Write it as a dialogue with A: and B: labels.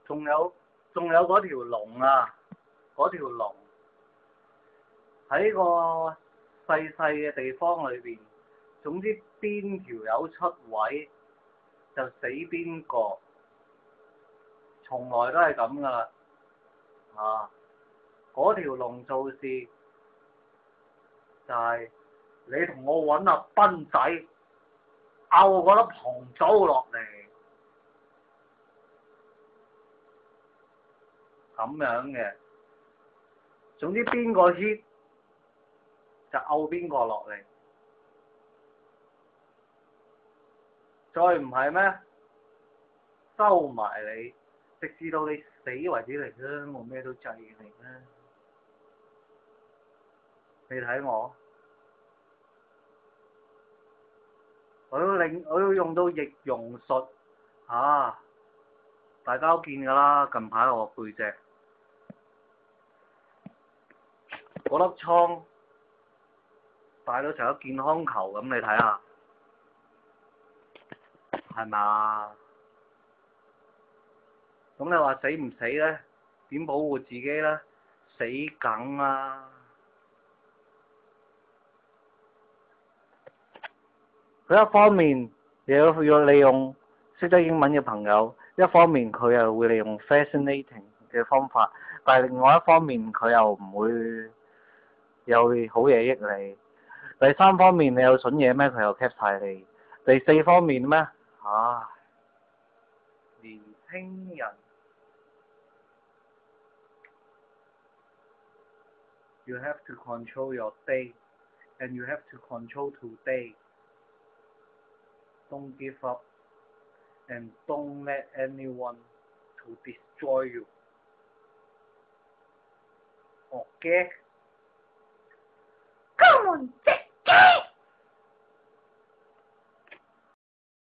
A: 仲有嗰條龍啊，嗰條龍喺個細細嘅地方裏邊，總之邊條友出位就死邊個，從來都係咁噶啦。啊，嗰條龍做事就係你同我揾阿斌仔拗嗰粒紅棗落嚟，咁樣嘅。總之邊個 hit 就拗邊個落嚟，再唔係咩？收埋你，直至到你死為止嚟啦，我咩都制你啦。你睇我要用到易容術啊！大家都見㗎啦，近排我背脊嗰粒瘡大到成個健康球咁，你睇下，係咪？咁你話死唔死咧？點保護自己咧？死梗啊！佢一方面要利用識得英文嘅朋友，一方面佢又會利用 fascinating 嘅方法，但係另外一方面佢又唔會有好嘢益你。第三方面你有筍嘢咩？佢又 cap 晒你。第四方面咩？年輕人 You have to control your day and you have to control today. Don't give up and don't let anyone to destroy you. Okay?
B: Come on, Jackie!